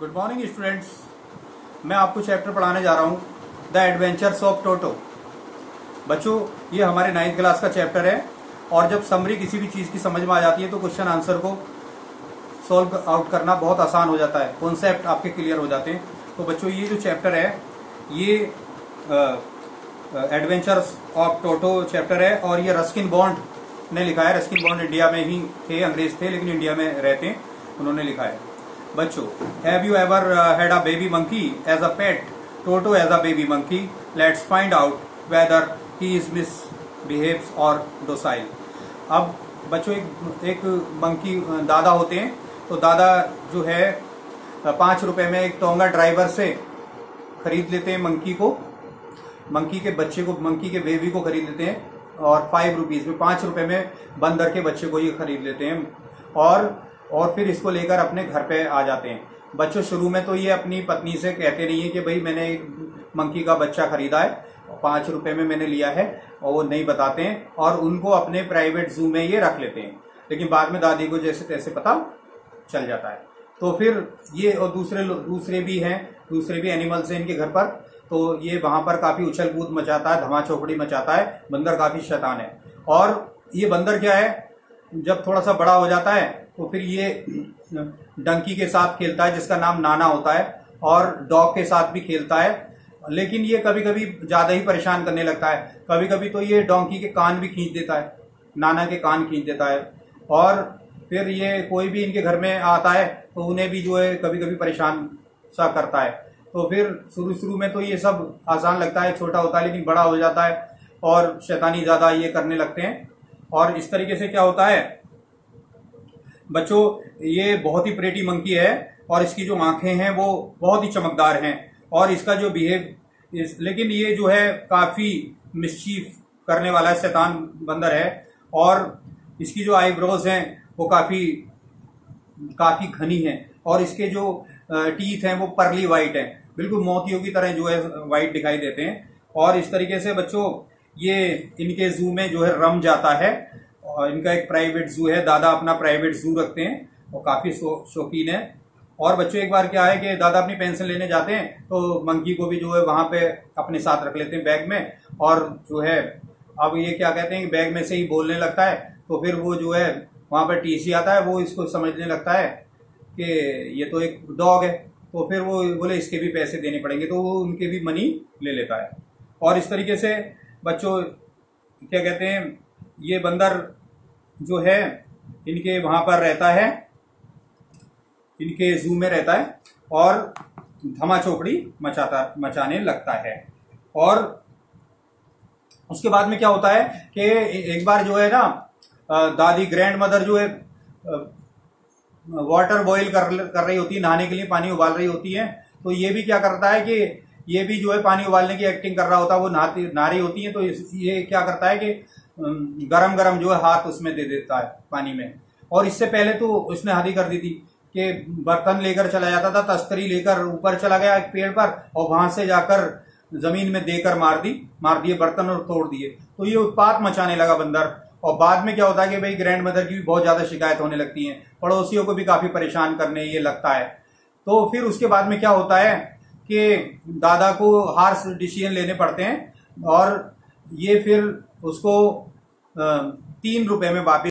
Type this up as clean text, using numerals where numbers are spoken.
Good morning students. मैं आपको chapter पढ़ाने जा रहा हूँ द एडवेंचर्स ऑफ टोटो। बच्चों, ये हमारे 9th क्लास का चैप्टर है और जब समरी किसी भी चीज़ की समझ में आ जाती है तो क्वेश्चन आंसर को सॉल्व आउट करना बहुत आसान हो जाता है, कॉन्सेप्ट आपके क्लियर हो जाते हैं। तो बच्चों, ये जो चैप्टर है ये एडवेंचर्स ऑफ टोटो चैप्टर है और ये रस्किन बॉन्ड ने लिखा है। रस्किन बॉन्ड इंडिया में ही थे, अंग्रेज थे लेकिन इंडिया में रहते हैं, उन्होंने लिखा है। बच्चों, have you ever had a baby monkey as a pet? Toto as a baby monkey, let's find out whether he is misbehaves और डोसाइल। अब बच्चों, एक मंकी दादा होते हैं, तो दादा जो है 5 रुपए में एक टोंगा ड्राइवर से खरीद लेते हैं मंकी को, मंकी के बच्चे को, मंकी के बेबी को खरीद लेते हैं और 5 रुपीज में, 5 रुपए में बंदर के बच्चे को ये खरीद लेते हैं और फिर इसको लेकर अपने घर पे आ जाते हैं। बच्चों, शुरू में तो ये अपनी पत्नी से कहते नहीं है कि भाई मैंने एक मंकी का बच्चा खरीदा है, 5 रुपए में मैंने लिया है, और वो नहीं बताते हैं और उनको अपने प्राइवेट जू में ये रख लेते हैं। लेकिन बाद में दादी को जैसे तैसे पता चल जाता है। तो फिर ये और दूसरे भी हैं, दूसरे भी एनिमल्स हैं इनके घर पर, तो ये वहां पर काफी उछल कूद मचाता है, धमा चौकड़ी मचाता है। बंदर काफी शैतान है और ये बंदर क्या है, जब थोड़ा सा बड़ा हो जाता है तो फिर ये डंकी के साथ खेलता है जिसका नाम नाना होता है, और डॉग के साथ भी खेलता है। लेकिन ये कभी कभी ज्यादा ही परेशान करने लगता है। कभी कभी तो ये डोंकी के कान भी खींच देता है, नाना के कान खींच देता है। और फिर ये कोई भी इनके घर में आता है तो उन्हें भी जो है कभी कभी परेशान सा करता है। तो फिर शुरू में तो ये सब आसान लगता है, छोटा होता है, लेकिन बड़ा हो जाता है और शैतानी ज्यादा ये करने लगते हैं। और इस तरीके से क्या होता है बच्चों, ये बहुत ही प्रेटी मंकी है और इसकी जो आंखें हैं वो बहुत ही चमकदार हैं और इसका जो लेकिन ये जो है काफी मिस्चीफ करने वाला है, शैतान बंदर है। और इसकी जो आईब्रोज हैं वो काफी घनी हैं और इसके जो टीथ हैं वो पर्ली वाइट हैं, बिल्कुल मोतियों की तरह जो है वाइट दिखाई देते हैं। और इस तरीके से बच्चों, ये इनके जू में जो है रम जाता है और इनका एक प्राइवेट जू है, दादा अपना प्राइवेट जू रखते हैं और काफी शौकीन है। और बच्चों, एक बार क्या है कि दादा अपनी पेंसिल लेने जाते हैं तो मंकी को भी जो है वहां पे अपने साथ रख लेते हैं बैग में, और जो है अब ये क्या कहते हैं कि बैग में से ही बोलने लगता है। तो फिर वो जो है वहां पर टीसी आता है, वो इसको समझने लगता है कि ये तो एक डॉग है, तो फिर वो बोले इसके भी पैसे देने पड़ेंगे, तो वो उनके भी मनी ले लेता है। और इस तरीके से बच्चों क्या कहते हैं, ये बंदर जो है इनके वहां पर रहता है, इनके जू में रहता है और धमा चौकड़ी मचाने लगता है। और उसके बाद में क्या होता है कि एक बार जो है ना, दादी ग्रैंड मदर जो है वाटर बॉईल कर रही होती है, नहाने के लिए पानी उबाल रही होती है। तो ये भी क्या करता है कि ये भी जो है पानी उबालने की एक्टिंग कर रहा होता है, वो नहा रही होती है। तो ये क्या करता है कि गरम गरम जो है हाथ उसमें दे देता है पानी में। और इससे पहले तो उसने हद ही कर दी थी कि बर्तन लेकर चला जाता था, तस्तरी लेकर ऊपर चला गया एक पेड़ पर और वहां से जाकर जमीन में देकर मार दिए बर्तन और तोड़ दिए। तो ये उत्पात मचाने लगा बंदर। और बाद में क्या होता है कि भाई ग्रैंड मदर की भी बहुत ज्यादा शिकायत होने लगती है, पड़ोसियों को भी काफी परेशान करने ये लगता है। तो फिर उसके बाद में क्या होता है कि दादा को हार्श डिसीजन लेने पड़ते हैं और ये फिर उसको 3 रुपए में वापस